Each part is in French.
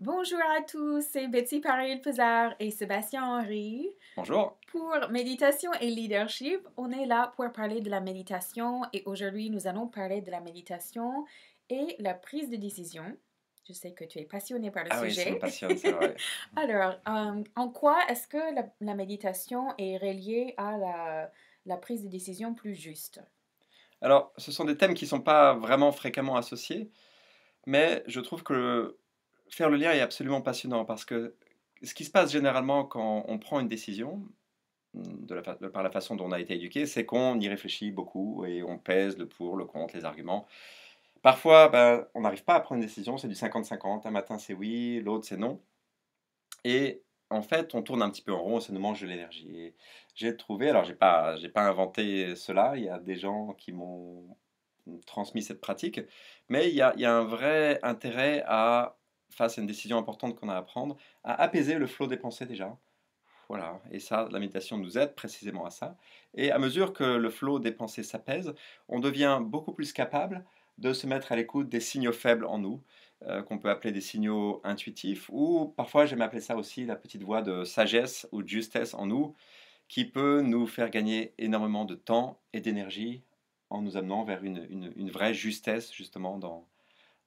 Bonjour à tous, c'est Betsy Paril-Pizarre et Sébastien Henry. Bonjour. Pour Méditation et Leadership, on est là pour parler de la méditation et aujourd'hui nous allons parler de la méditation et la prise de décision. Je sais que tu es passionné par le Ah oui, ça me sujet. passionne, c'est vrai. Alors, en quoi est-ce que la méditation est reliée à la prise de décision plus juste? Alors, ce sont des thèmes qui ne sont pas vraiment fréquemment associés, mais je trouve que faire le lien est absolument passionnant parce que ce qui se passe généralement quand on prend une décision, par la façon dont on a été éduqué, c'est qu'on y réfléchit beaucoup et on pèse le pour, le contre, les arguments. Parfois, ben, on n'arrive pas à prendre une décision, c'est du 50-50, un matin c'est oui, l'autre c'est non. Et en fait, on tourne un petit peu en rond, ça nous mange de l'énergie. Et j'ai trouvé, alors j'ai pas inventé cela, il y a des gens qui m'ont transmis cette pratique, mais il y a un vrai intérêt à, face à une décision importante qu'on a à prendre, à apaiser le flot des pensées déjà. Voilà, et ça, la méditation nous aide précisément à ça. Et à mesure que le flot des pensées s'apaise, on devient beaucoup plus capable de se mettre à l'écoute des signaux faibles en nous, qu'on peut appeler des signaux intuitifs, ou parfois j'aime appeler ça aussi la petite voix de sagesse ou de justesse en nous, qui peut nous faire gagner énormément de temps et d'énergie en nous amenant vers une vraie justesse justement dans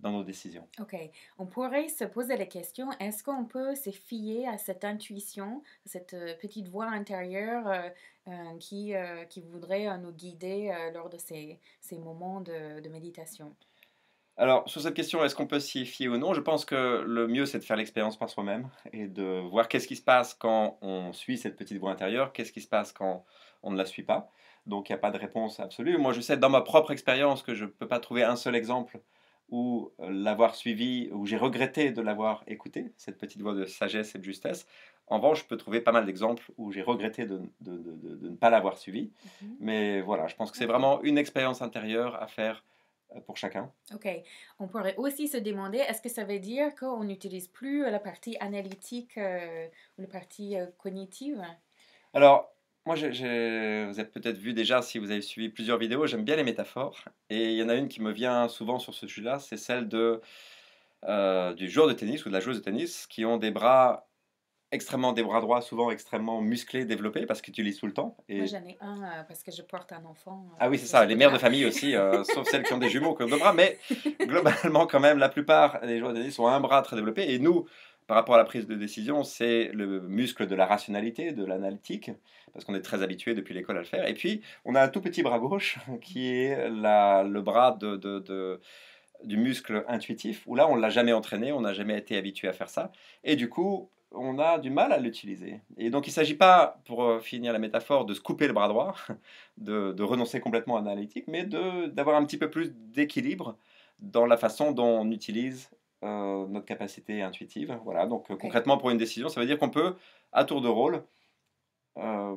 nos décisions. OK. On pourrait se poser la question, est-ce qu'on peut se fier à cette intuition, cette petite voix intérieure qui voudrait nous guider lors de ces moments de méditation? Alors, sur cette question, est-ce qu'on peut s'y fier ou non? Je pense que le mieux, c'est de faire l'expérience par soi-même et de voir qu'est-ce qui se passe quand on suit cette petite voix intérieure, qu'est-ce qui se passe quand on ne la suit pas. Donc, il n'y a pas de réponse absolue. Moi, je sais dans ma propre expérience que je ne peux pas trouver un seul exemple où l'avoir suivi, où j'ai regretté de l'avoir écouté, cette petite voix de sagesse et de justesse. En revanche, je peux trouver pas mal d'exemples où j'ai regretté de ne pas l'avoir suivi. Mhm. Mais voilà, je pense que c'est OK. vraiment une expérience intérieure à faire pour chacun. OK. On pourrait aussi se demander, est-ce que ça veut dire qu'on n'utilise plus la partie analytique ou la partie cognitive? Alors, moi, vous avez peut-être vu déjà, si vous avez suivi plusieurs vidéos, j'aime bien les métaphores. Et il y en a une qui me vient souvent sur ce sujet-là, c'est celle du joueur de tennis ou de la joueuse de tennis qui ont des bras droits souvent extrêmement musclés, développés, parce qu'ils utilisent tout le temps. Moi, Et j'en ai un parce que je porte un enfant, ah oui, c'est de ça, ce les mères de côté-là. famille aussi, sauf celles qui ont des jumeaux comme deux bras, mais globalement, quand même, la plupart des joueurs de tennis ont un bras très développé. Et nous, par rapport à la prise de décision, c'est le muscle de la rationalité, de l'analytique, parce qu'on est très habitué depuis l'école à le faire. Et puis, on a un tout petit bras gauche qui est le bras du muscle intuitif, où là, on ne l'a jamais entraîné, on n'a jamais été habitué à faire ça. Et du coup, on a du mal à l'utiliser. Et donc, il ne s'agit pas, pour finir la métaphore, de se couper le bras droit, de renoncer complètement à l'analytique, mais d'avoir un petit peu plus d'équilibre dans la façon dont on utilise notre capacité intuitive. Voilà, donc OK. concrètement, pour une décision, ça veut dire qu'on peut, à tour de rôle, euh,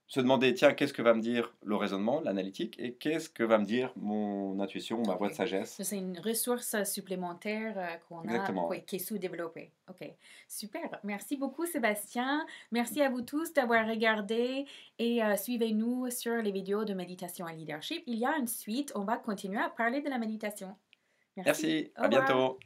se demander, tiens, qu'est-ce que va me dire le raisonnement, l'analytique, et qu'est-ce que va me dire mon intuition, ma voix de OK. sagesse. Ça, c'est une ressource supplémentaire qu'on a, Exactement, ouais. qui est sous-développée. OK. Super. Merci beaucoup, Sébastien. Merci à vous tous d'avoir regardé et suivez-nous sur les vidéos de méditation et leadership. Il y a une suite. On va continuer à parler de la méditation. Merci. Merci, Au à revoir. bientôt.